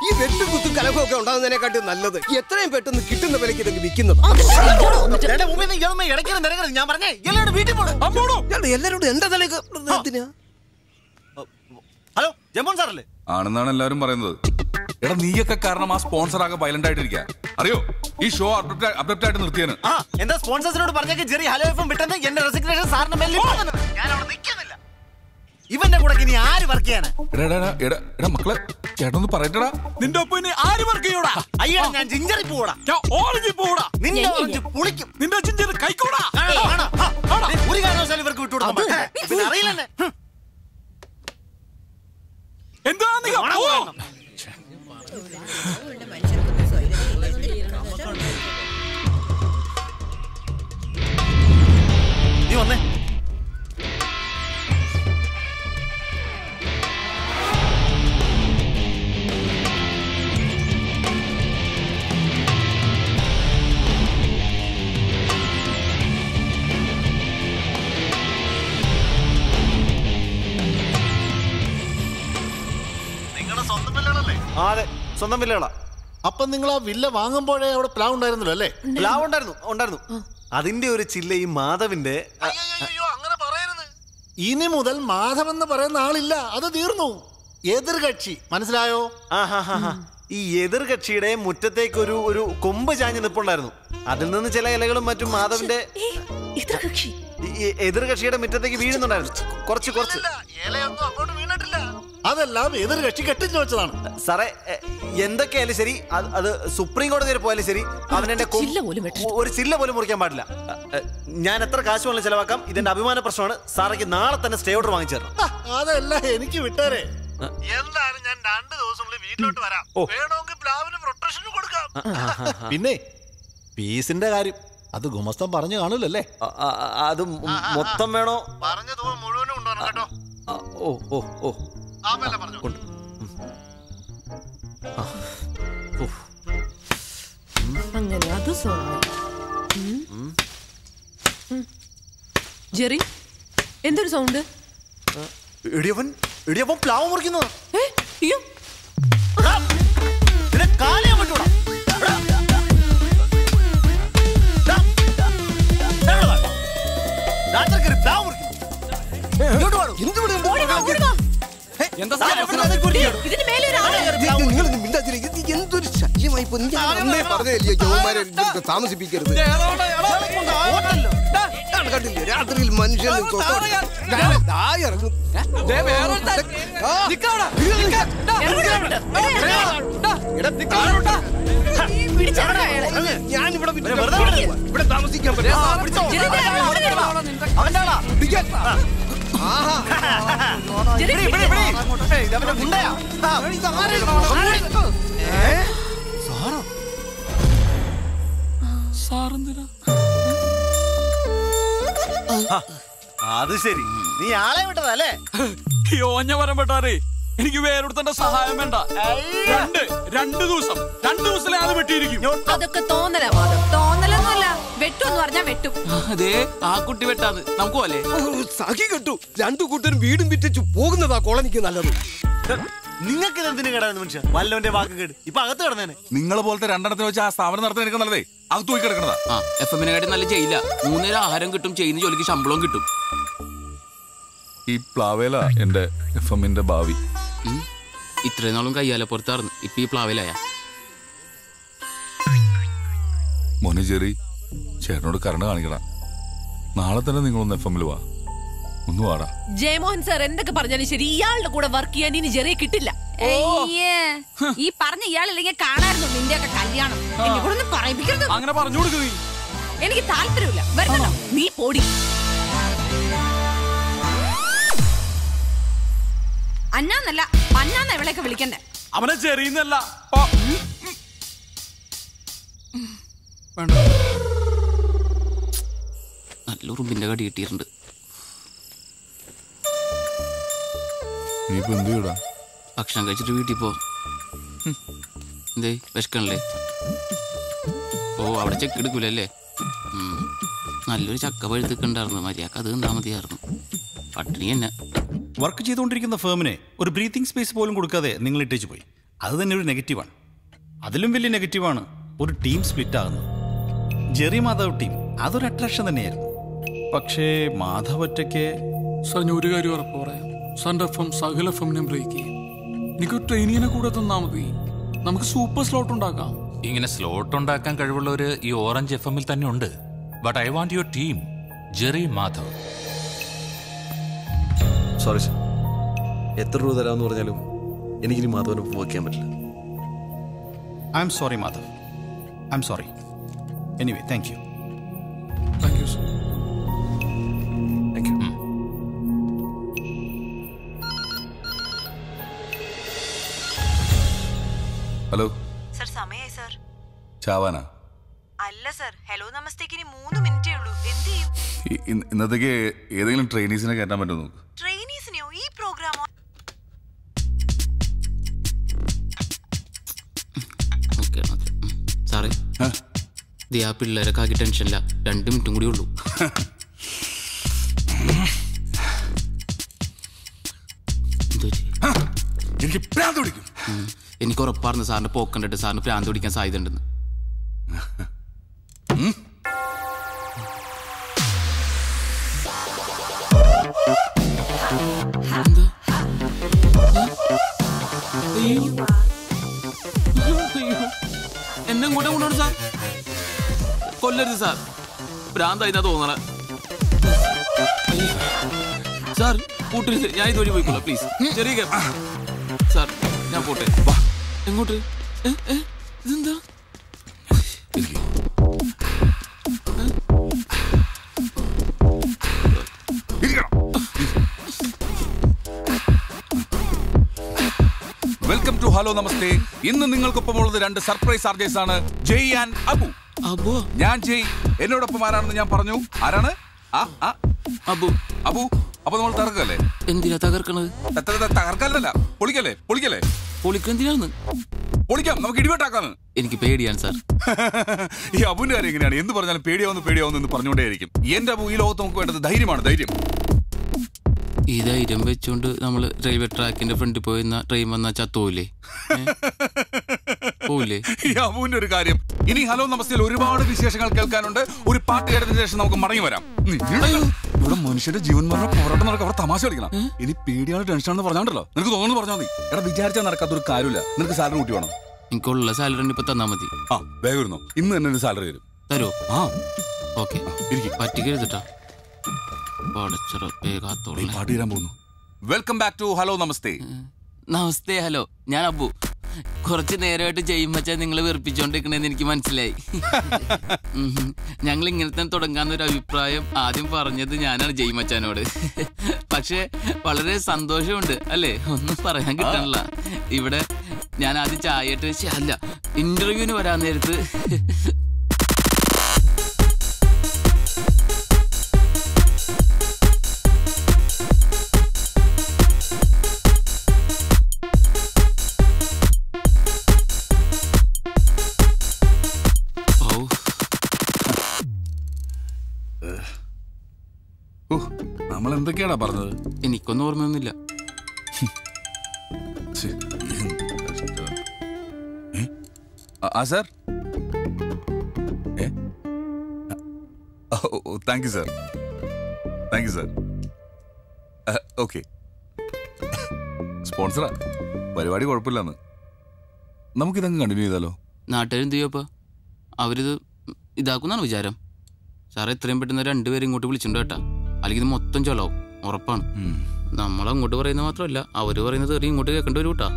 ഈ വെട്ടും കുത്തും കലഹമൊക്കെ ഉണ്ടാകുന്നതിനെക്കാട്ടും നല്ലത് എത്രയും പെട്ടെന്ന് കിട്ടുന്ന വിലയ്ക്ക് ഇതൊക്കെ വിൽക്കുന്നത്. എല്ലാരോടും എന്റെ തലേക്ക് ഹലോ ജംബോൺ സാറല്ലേ? ആണെന്നാണ് എല്ലാവരും പറയുന്നത്. എടാ നീയൊക്കെ കാരണം ആ സ്പോൺസർ ആകെ വയലന്റ് ആയിട്ടിരിക്കുക. അറിയോ ഈ ഷോ അപ്ഡേറ്റ് ആയിട്ട് നിർത്തിയാണ്. എന്താ സ്പോൺസേഴ്സിനോട് പറഞ്ഞേക്ക് ജെറി ഹലോ എഫും വിട്ടെന്ന് എന്റെ റെസിഗ്നേഷൻ സാറിന് മെല്ലെ ഞാൻ അവിടെ നിൽക്കുന്നില്ല. ഇവന്റെ കൂടെ ഇനി ആര് വർക്ക് ചെയ്യാനാ? എടാ മക്കളെ ചേട്ടനൊന്ന് പറയട്ടടാ. നിന്റെ ഒപ്പം ഇനി ആര് വർക്ക് ചെയ്യൂടാ? അയ്യോ ഞാൻ ജിഞ്ചറി പോടാ, ഓറഞ്ച് പോടാ, നിന്റെ ഓറഞ്ച് പുളിക്കും, നിന്റെ ജിഞ്ചർ കൈക്കൂടാ. ഒരു കാരണവശാലും ഇവർക്ക് വിട്ടുകൊടുക്കാൻ പിന്നെ അറിയില്ലെന്നെ. എന്താ നീ വന്നേ. അതെ സ്വന്തം വില്ലകളാ. അപ്പൊ നിങ്ങൾ ആ വില്ല വാങ്ങുമ്പോഴേ അവിടെ പ്ലാവ് ഉണ്ടായിരുന്നല്ലോ അല്ലേ? പ്ലാവ് ഉണ്ടായിരുന്നു. അതിന്റെ ഒരു ചില്ല ഈ മാധവിന്റെ. അങ്ങനെ പറയരുത്. ഇനി മുതൽ മാധവ് എന്ന് പറയുന്ന ആളില്ല, അത് തീർന്നു. എതിർകക്ഷി മനസ്സിലായോ? ഈ എതിർകക്ഷിയുടെ മുറ്റത്തേക്ക് ഒരു കൊമ്പ് ചാഞ്ഞ് നിൽപ്പുണ്ടായിരുന്നു. അതിൽ നിന്ന് ചില ഇലകളും മറ്റും മാധവിന്റെ എതിർകക്ഷിയുടെ മുറ്റത്തേക്ക് വീഴുന്നുണ്ടായിരുന്നു. കുറച്ച് ഇലയൊന്നും അങ്ങോട്ട് വീണിട്ടില്ല. അതെല്ലാം എതിർകക്ഷി കെട്ടിച്ചു വെച്ചതാണ്. സാറേ എന്തൊക്കെയായാലും ശരി, അത് സുപ്രീം കോടതി വരെ പോയാലും ശരി, അവനെന്റെ ഒരു ചില്ല പോലും മുറിക്കാൻ പാടില്ല. ഞാൻ എത്ര കാശ് വേണം ചെലവാക്കാം, ഇതെന്റെ അഭിമാന പ്രശ്നമാണ്. സാറേക്ക് നാളെ തന്നെ സ്റ്റേ ഓർഡർ വാങ്ങിച്ചു തരണം. അതല്ല എനിക്ക് വിട്ടാരേ. എന്തായാലും ഞാൻ 2 ദിവസത്തിനുള്ളിൽ വീട്ടിലോട്ട് വരാം. വേണമെങ്കിൽ പ്ലാവിന് പ്രൊട്ടക്ഷൻ കൊടുക്കാം. പിന്നെ പീസിന്റെ കാര്യം അത് ഗുമസ്തൻ പറഞ്ഞു കാണൂലല്ലേ? അത് മൊത്തം വേണോ? പറഞ്ഞ തുക മുഴുവനും കൊണ്ടുവരണം കേട്ടോ. അങ്ങനെ അത് ജെറി എന്തൊരു സൗണ്ട്? ഇടിയവൻ പ്ലാവ് മുറിക്കുന്നതാ. എന്തൊരു ശല്യമായി താമസിപ്പിക്കരുത്. കണ്ടില്ലേ രാത്രിയിൽ മനുഷ്യൻ ഞാനിവിടെ ഇവിടെ താമസിക്കാൻ പറ്റില്ല. അത് ശരി, നീ ആളെ വിട്ടതല്ലേ? ഓഞ്ഞ വരം പെട്ടാറേ. എനിക്ക് വേറൊരുത്തന്റെ സഹായം വേണ്ട. 2 ദിവസത്തിലെ അത് വെട്ടിയിരിക്കും. അതൊക്കെ തോന്നലാ മാധവ്, തോന്നലൊന്നുമല്ല. വെട്ടുമെന്ന് പറഞ്ഞാ വെട്ടും. അതെ ആ കുട്ടി വെട്ടാത് നമുക്ക് പോലെ സഖി കെട്ടു. 2 കൂട്ടരും വീടും വിറ്റിച്ചു പോകുന്നതാ കോളനിക്ക് നല്ലത്. നിങ്ങൾക്ക് എന്തിനു കേടാന്ന് മനുഷ്യ? വല്ലവന്റെ വാക്ക് കേട് ഇപ്പൊ അകത്ത് കിടന്നേനെ. നിങ്ങളെ പോലത്തെ 2 വെച്ച് ആ സ്ഥാപനം നടത്താൻ എടുക്കുന്നതേ അത് തൂക്കി കിടക്കണതാ. FM-നെ കാട്ടി നല്ല ചെയ്യില്ല. 3 നേരം ആഹാരം കിട്ടും, ചെയ്യുന്ന ജോലിക്ക് ശമ്പളവും കിട്ടും. ഈ പ്ലാവേല എന്റെ FM-ന്റെ ഭാവി. ഇത്രയും നാളും കയ്യാലെ പുറത്തായിരുന്നു, ഇപ്പൊ ഈ പ്ലാവേലായ. മോനെ ജെറി, ചേട്ടനോട് കരുണ കാണിക്കണം. നാളെ തന്നെ നിങ്ങളൊന്ന് FM-ൽ വാ. ഒന്ന് വാടാ. ജയമോഹൻ സാർ എന്തൊക്കെ പറഞ്ഞാലും ശരി, ഇയാളുടെ കൂടെ വർക്ക് ചെയ്യാൻ ഇനി ജെറിയെ കിട്ടില്ല. ഈ പറഞ്ഞ ഇയാളില്ലെങ്കിൽ കാണായിരുന്നു നിന്റെ ഒക്കെ കല്യാണം. എന്നെ കൂടെ ഒന്നും പറയിപ്പിക്കരുത്. അങ്ങനെ പറഞ്ഞു കൊടുക്കുക. എനിക്ക് താല്പര്യമില്ല. വരുന്നോ നീ പോടി. അന്നാന്നല്ല പന്നാന്ന ഇവളെയൊക്കെ വിളിക്കണ്ടേ. അവനെ ചെറിയുന്നല്ല. നല്ല ഉറുമ്പിന്റെ കടി കിട്ടിയിട്ടുണ്ട്. ഭക്ഷണം കഴിച്ചിട്ട് വീട്ടിൽ പോ. എന്തേ വിശക്കണല്ലേ? ഓ അവിടെ ചെക്ക് എടുക്കൂലല്ലേ? നല്ലൊരു ചക്ക പഴുത്തിട്ടുണ്ടായിരുന്നു. മര്യാദക്ക് അത് തിന്നാ മതിയായിരുന്നു. പട്ടിണി തന്നെ. വർക്ക് ചെയ്തുകൊണ്ടിരിക്കുന്ന ഫേമിനെ ഒരു ബ്രീത്തിങ് സ്പേസ് പോലും കൊടുക്കാതെ നിങ്ങൾ ഇട്ടേച്ചു പോയി. അത് തന്നെ ഒരു നെഗറ്റീവാണ്. അതിലും വലിയ നെഗറ്റീവാണ് ഒരു ടീം സ്പ്ലിറ്റ് ആകുന്നത്. ജെറി മാധവ് ടീം അതൊരു അട്രാക്ഷൻ തന്നെയായിരുന്നു. പക്ഷേ മാധവ് ഒറ്റയ്ക്ക്. സാർ ഞാൻ ഒരു കാര്യം ഉറപ്പ് പറയാം, സാറിന്റെ എഫം സകല എഫമിനെ ബ്രേക്ക് ചെയ്യും. എനിക്ക് ട്രെയിനിങ്ങിനെ കൂടെ തന്നാൽ മതി, നമുക്ക് സൂപ്പർ സ്ലോട്ട് ഉണ്ടാക്കാം. ഇങ്ങനെ സ്ലോട്ട് ഉണ്ടാക്കാൻ കഴിവുള്ളവര് ഈ ഓറഞ്ച് എഫ്എമ്മിൽ തന്നെ ഉണ്ട്. But I want your team Jerry Madhav. Sorry sir, എത്ര രൂപ തരാമെന്ന് പറഞ്ഞാലും എനിക്കിനി മാധവനെ വയ്ക്കാൻ പറ്റില്ല. I am sorry Madhav, I am sorry. Anyway thank you. Thank you sir. Thank you. Hello sir, സമയായി സർ. ചാവാനാ? അല്ല സർ, ഹലോ നമസ്തേക്ക് ഇനി 3 മിനിറ്റേ ഉള്ളൂ. എന്ത് ചെയ്യും? ഇന്നത്തേക്ക് ഏതെങ്കിലും ട്രെയിനീസിനെ കയറ്റാൻ പറ്റുമോ നോക്ക്. ട്രെയിനീസിനെയോ? ഈ പ്രോഗ്രാമോ? സാറേ, ആ പിള്ളേരൊക്കെ ആക്കി ടെൻഷനില്ല. 2 മിനിറ്റും കൂടി ഉള്ളൂ. എനിക്ക് ഭ്രാന്ത് പിടിക്കും. എനിക്ക് ഉറപ്പാർന്ന് സാറിന്റെ പോക്ക് കണ്ടിട്ട് സാറിന് ഭ്രാന്ത് പിടിക്കാൻ സാധ്യത ഉണ്ടെന്ന്. എന്നെ ഇങ്ങോട്ട് കൊണ്ടുപോകണം സാർ. കൊല്ലരുത് സാർ, ഭ്രാന്തായിന്നാ തോന്നണ. സാർ കൂട്ടരുത്, ഞാൻ ഇതുവഴി പോയിക്കോളാം പ്ലീസ്. ചെറിയ സാർ, ഞാൻ പോട്ടെ. എങ്ങോട്ട്? ഇതെന്താ? വെൽക്കം ടു ഹലോ നമസ്തേ. ഇന്ന് നിങ്ങൾക്കൊപ്പമുള്ളത് 2 സർപ്രൈസ് ആർജേഴ്സ് ആണ്, ജയ് ആൻഡ് അബു. അബു? ഞാൻ ജയ്. എന്നോടൊപ്പം ആരാണെന്ന് ഞാൻ പറഞ്ഞു. ആരാണ്? അബു. അബു. അപ്പൊ നമ്മൾ തകർക്കല്ലേ? എന്തിനാ തകർക്കണത്? തകർക്കാനല്ല, പൊളിക്കല്ലേ? പൊളിക്കല്ലേ? പൊളിക്കെന്തിനാണ്? പൊളിക്കാം, നമുക്ക് ഇടിവെട്ടാക്കാന്ന്. എനിക്ക് പേടിയാണ് സാർ. ഈ അബുവിന്റെ കാര്യം എങ്ങനെയാണ്? എന്ത് പറഞ്ഞാലും പേടിയാവുന്നു എന്ന് പറഞ്ഞുകൊണ്ടേയിരിക്കും. എന്റെ അബു, ഈ ലോകത്ത് നമുക്ക് വേണ്ടത് ധൈര്യമാണ്, ധൈര്യം. ഈ ധൈര്യം വെച്ചുകൊണ്ട് നമ്മള് റെയിൽവേ ട്രാക്കിന്റെ ഫ്രണ്ടിൽ പോയിരുന്ന ട്രെയിൻ വന്നാൽ ചത്തോലേ? പോവില്ലേ? ഈ അബുവിന്റെ ഒരു കാര്യം. ഇനി ഹലോ നമസ്തേയിൽ ഒരുപാട് വിശേഷങ്ങൾ കേൾക്കാനുണ്ട്. ഒരു പാട്ട് കേട്ടതിന് ശേഷം നമുക്ക് മടങ്ങി വരാം. ഇവിടെ മനുഷ്യന്റെ ജീവൻ മരണ പോരാട്ടം നടക്കുക, അവിടെ തമാശ കളിക്കണം. ഇനി പേടിയാണ് ടെൻഷനാണെന്ന് പറഞ്ഞാണ്ടല്ലോ, നിനക്ക് തോന്നുന്നു പറഞ്ഞാൽ മതി. എടാ, വിചാരിച്ചാൽ നടക്കാത്തൊരു കാര്യമില്ല. നിനക്ക് സാലറി കൂട്ടി വേണം. എനിക്കുള്ള സാലറി ഇപ്പൊ തന്നാ മതി. വേഗം ഇരുന്നോ, ഇന്ന് തന്നെ ഒരു സാലറി തരും. തരുമോ? ഓക്കെ, ഇരിക്കും. പറ്റിക്കരുതട്ടാ. പാട്ട് തീരാൻ പോകുന്നു. വെൽക്കം ബാക്ക് ടു ഹലോ നമസ്തേ. നമസ്തേ. ഹലോ, ഞാൻ അബു. കുറച്ച് നേരമായിട്ട് ചെയ്യുമ്പച്ചാ നിങ്ങൾ വെറുപ്പിച്ചോണ്ടിരിക്കണേന്ന് എനിക്ക് മനസ്സിലായി. ഞങ്ങൾ ഇങ്ങനെ തന്നെ തുടങ്ങാന്നൊരു അഭിപ്രായം ആദ്യം പറഞ്ഞത് ഞാനാണ് ജയ്മച്ചാനോട്. പക്ഷെ വളരെ സന്തോഷമുണ്ട് അല്ലേ, ഒന്നും പറയാൻ കിട്ടണില്ല. ഇവിടെ ഞാൻ ആദ്യം ചായയിട്ട് അല്ല ഇന്റർവ്യൂവിന് വരാൻ നേരത്ത് നമ്മൾ എന്തൊക്കെയാടാ പറഞ്ഞത്? എനിക്കൊന്നും ഓർമ്മയൊന്നുമില്ല. Sir, thank you sir, thank you sir. Okay, സ്പോൺസറാ, പരിപാടി കുഴപ്പമില്ലെന്ന്. നമുക്കിതങ്ങ് കണ്ടിന്യൂ ചെയ്താലോ? നാട്ടുകാരെന്ത് ചെയ്യപ്പോ? അവരിത് ഇതാക്കുന്നാണ് വിചാരം. സാറേ, എത്രയും പെട്ടെന്ന് 2 പേരും ഇങ്ങോട്ട് വിളിച്ചിട്ടുണ്ട് കേട്ടാ, അല്ലെങ്കിൽ ഇത് മൊത്തം ചൊലാവും, ഉറപ്പാണ്. നമ്മളങ്ങോട്ട് പറയുന്നത് മാത്രമല്ല, അവര് പറയുന്നത് ഇങ്ങോട്ട് കേൾക്കേണ്ടി വരും കേട്ടാ.